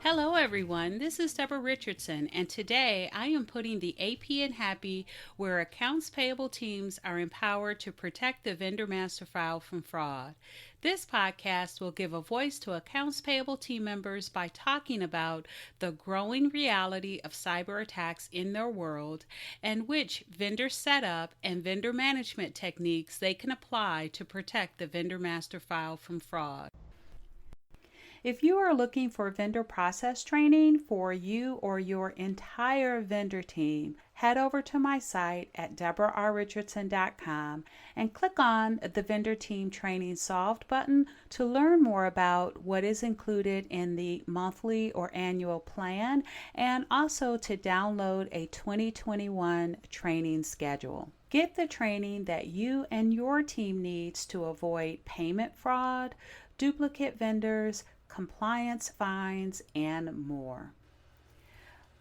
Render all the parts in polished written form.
Hello, everyone. This is Deborah Richardson, and today I am putting the AP in Happy where accounts payable teams are empowered to protect the vendor master file from fraud. This podcast will give a voice to accounts payable team members by talking about the growing reality of cyber attacks in their world and which vendor setup and vendor management techniques they can apply to protect the vendor master file from fraud. If you are looking for vendor process training for you or your entire vendor team, head over to my site at deborahrrichardson.com and click on the Vendor Team Training Solved button to learn more about what is included in the monthly or annual plan and also to download a 2021 training schedule. Get the training that you and your team needs to avoid payment fraud, duplicate vendors, compliance fines, and more.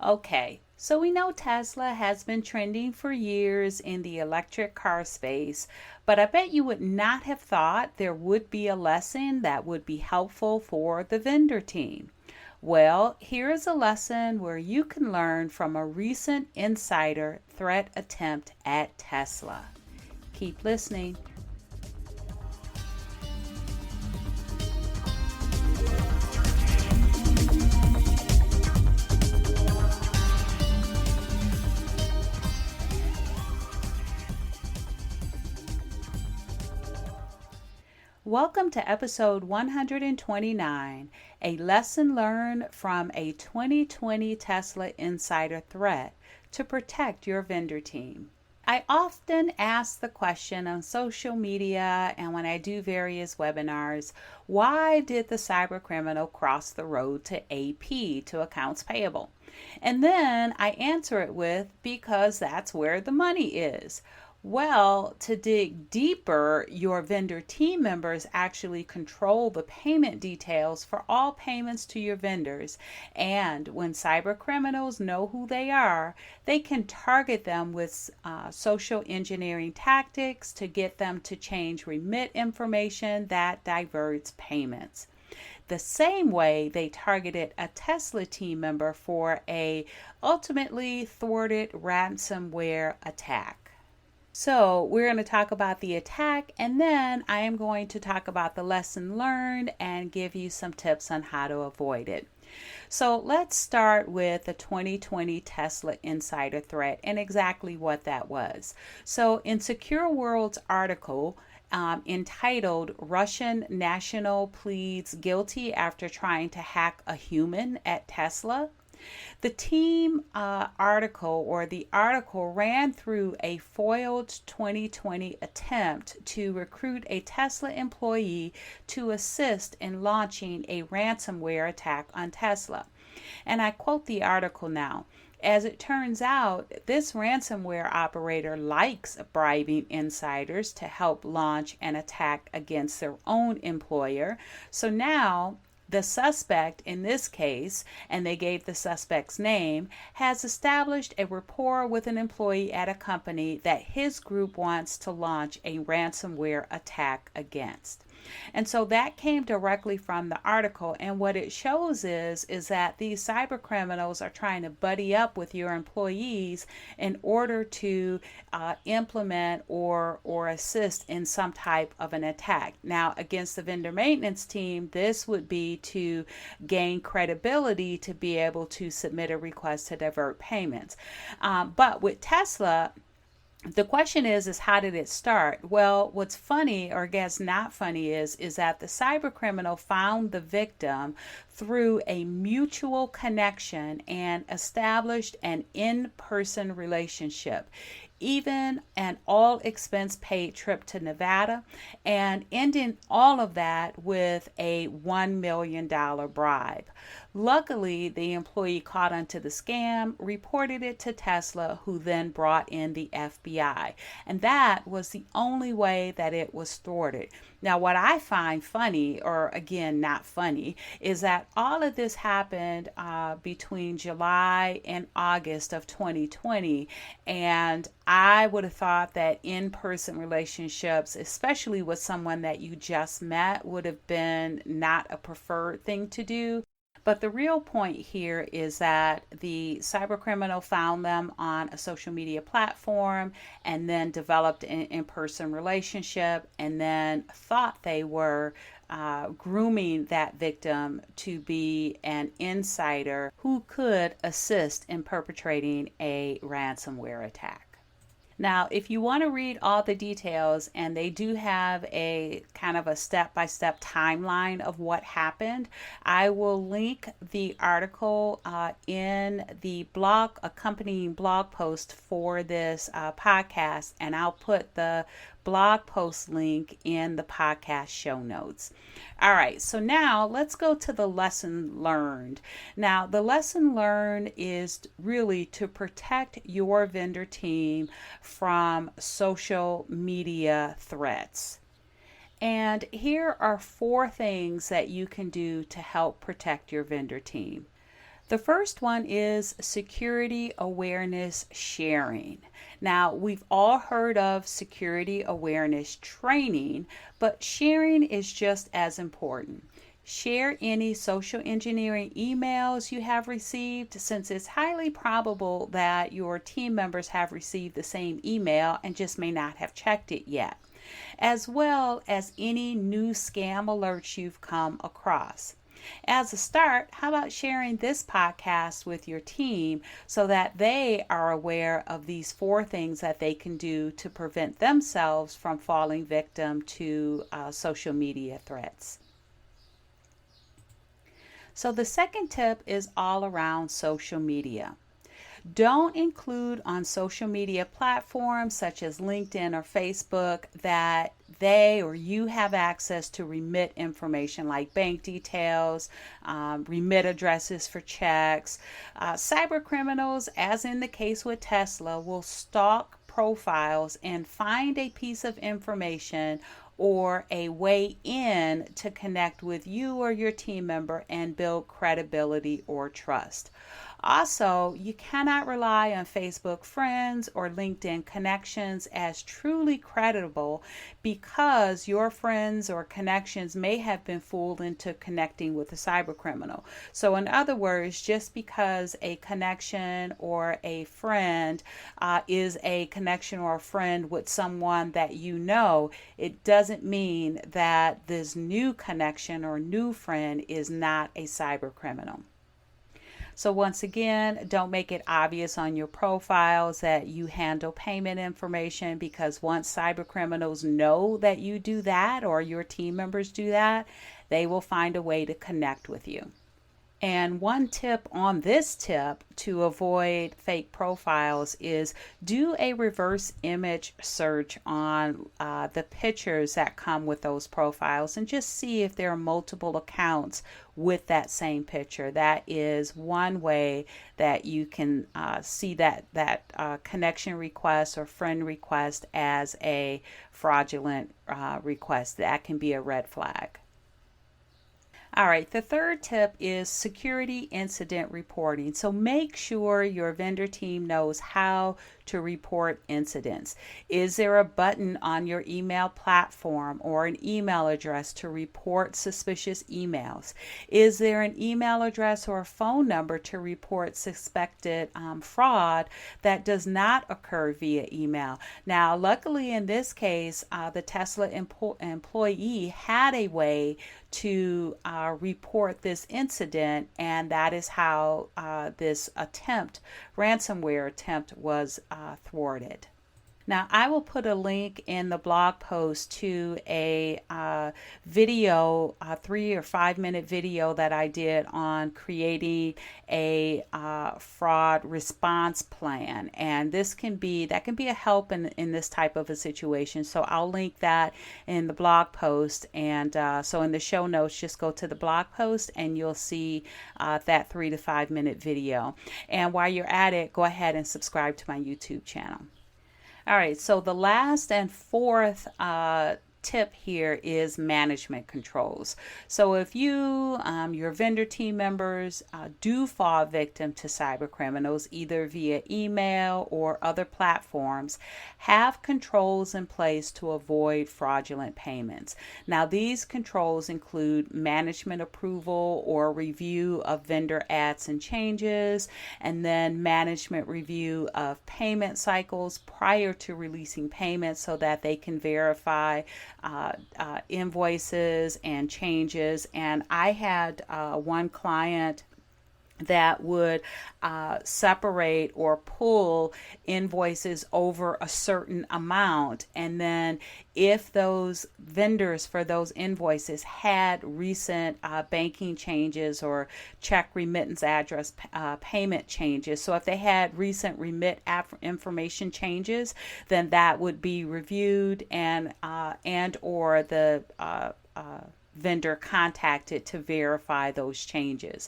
Okay, so we know Tesla has been trending for years in the electric car space, but I bet you would not have thought there would be a lesson that would be helpful for the vendor team. Well, here is a lesson where you can learn from a recent insider threat attempt at Tesla. Keep listening. Welcome to episode 129, a lesson learned from a 2020 Tesla insider threat to protect your vendor team. I often ask the question on social media and when I do various webinars, why did the cyber criminal cross the road to AP, to accounts payable? And then I answer it with, because that's where the money is. Well, to dig deeper, your vendor team members actually control the payment details for all payments to your vendors. And when cyber criminals know who they are, they can target them with social engineering tactics to get them to change remit information that diverts payments. The same way they targeted a Tesla team member for a ultimately thwarted ransomware attack. So we're going to talk about the attack, and then I am going to talk about the lesson learned and give you some tips on how to avoid it. So let's start with the 2020 Tesla insider threat and exactly what that was. So in Secure World's article, entitled Russian National Pleads Guilty After Trying to Hack a Human at Tesla, the team article ran through a foiled 2020 attempt to recruit a Tesla employee to assist in launching a ransomware attack on Tesla. And I quote the article now. As it turns out, this ransomware operator likes bribing insiders to help launch an attack against their own employer. So now the suspect in this case, and they gave the suspect's name, has established a rapport with an employee at a company that his group wants to launch a ransomware attack against. And so that came directly from the article, and what it shows is that these cyber criminals are trying to buddy up with your employees in order to implement or assist in some type of an attack. Now, against the vendor maintenance team, this would be to gain credibility to be able to submit a request to divert payments. But with Tesla, the question is how did it start? Well, what's funny, or I guess not funny, is that the cyber criminal found the victim through a mutual connection and established an in-person relationship, even an all expense paid trip to Nevada, and ending all of that with a $1 million bribe. Luckily, the employee caught onto the scam, reported it to Tesla, who then brought in the FBI. And that was the only way that it was thwarted. Now, what I find funny, or again, not funny, is that all of this happened between July and August of 2020. And I would have thought that in-person relationships, especially with someone that you just met, would have been not a preferred thing to do. But the real point here is that the cybercriminal found them on a social media platform and then developed an in-person relationship and then thought they were grooming that victim to be an insider who could assist in perpetrating a ransomware attack. Now, if you want to read all the details, and they do have a kind of a step-by-step timeline of what happened, I will link the article in the blog, accompanying blog post for this podcast, and I'll put the blog post link in the podcast show notes. All right, so now let's go to the lesson learned. Now, the lesson learned is really to protect your vendor team from social media threats. And here are 4 things that you can do to help protect your vendor team. The first one is security awareness sharing. Now, we've all heard of security awareness training, but sharing is just as important. Share any social engineering emails you have received, since it's highly probable that your team members have received the same email and just may not have checked it yet, as well as any new scam alerts you've come across. As a start, how about sharing this podcast with your team so that they are aware of these 4 things that they can do to prevent themselves from falling victim to social media threats. So the second tip is all around social media. Don't include on social media platforms such as LinkedIn or Facebook that they or you have access to remit information like bank details, remit addresses for checks. Cyber criminals, as in the case with Tesla, will stalk profiles and find a piece of information or a way in to connect with you or your team member and build credibility or trust. Also, you cannot rely on Facebook friends or LinkedIn connections as truly credible, because your friends or connections may have been fooled into connecting with a cyber criminal. So in other words, just because a connection or a friend is a connection or a friend with someone that you know, it doesn't mean that this new connection or new friend is not a cyber criminal. So once again, don't make it obvious on your profiles that you handle payment information, because once cyber criminals know that you do that or your team members do that, they will find a way to connect with you. And one tip on this tip to avoid fake profiles is do a reverse image search on the pictures that come with those profiles and just see if there are multiple accounts with that same picture. That is one way that you can see that connection request or friend request as a fraudulent request. That can be a red flag. All right, the third tip is security incident reporting. So make sure your vendor team knows how to report incidents. Is there a button on your email platform or an email address to report suspicious emails? Is there an email address or a phone number to report suspected fraud that does not occur via email? Now, luckily in this case, the Tesla employee had a way to report this incident, and that is how this ransomware attempt was thwarted. Now, I will put a link in the blog post to a video, a 3 or 5 minute video that I did on creating a fraud response plan. And that can be a help in this type of a situation. So I'll link that in the blog post. And so in the show notes, just go to the blog post and you'll see that 3 to 5 minute video. And while you're at it, go ahead and subscribe to my YouTube channel. All right, so the last and fourth tip here is management controls. So if you, your vendor team members do fall victim to cyber criminals, either via email or other platforms, have controls in place to avoid fraudulent payments. Now, these controls include management approval or review of vendor adds and changes, and then management review of payment cycles prior to releasing payments so that they can verify invoices and changes. And I had one client that would separate or pull invoices over a certain amount. And then if those vendors for those invoices had recent banking changes or check remittance address payment changes, so if they had recent remit information changes, then that would be reviewed and or the vendor contacted to verify those changes.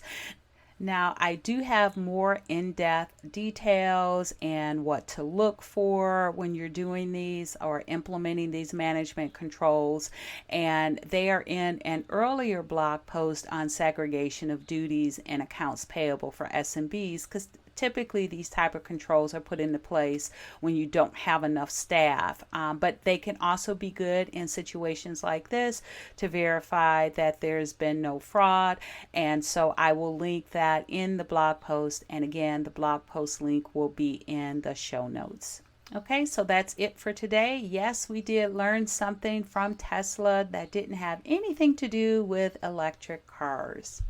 Now, I do have more in-depth details and what to look for when you're doing these or implementing these management controls, and they are in an earlier blog post on segregation of duties and accounts payable for SMBs, because typically these type of controls are put into place when you don't have enough staff, but they can also be good in situations like this to verify that there's been no fraud. And so I will link that in the blog post, and again, the blog post link will be in the show notes. Okay, so that's it for today. Yes, we did learn something from Tesla that didn't have anything to do with electric cars.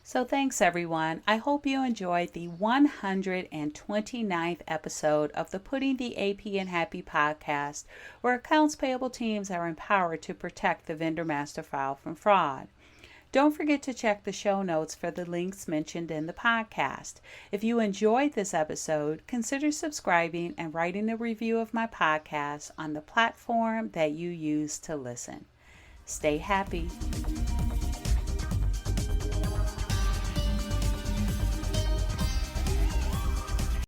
So thanks, everyone. I hope you enjoyed the 129th episode of the Putting the AP in Happy podcast, where accounts payable teams are empowered to protect the vendor master file from fraud. Don't forget to check the show notes for the links mentioned in the podcast. If you enjoyed this episode, consider subscribing and writing a review of my podcast on the platform that you use to listen. Stay happy.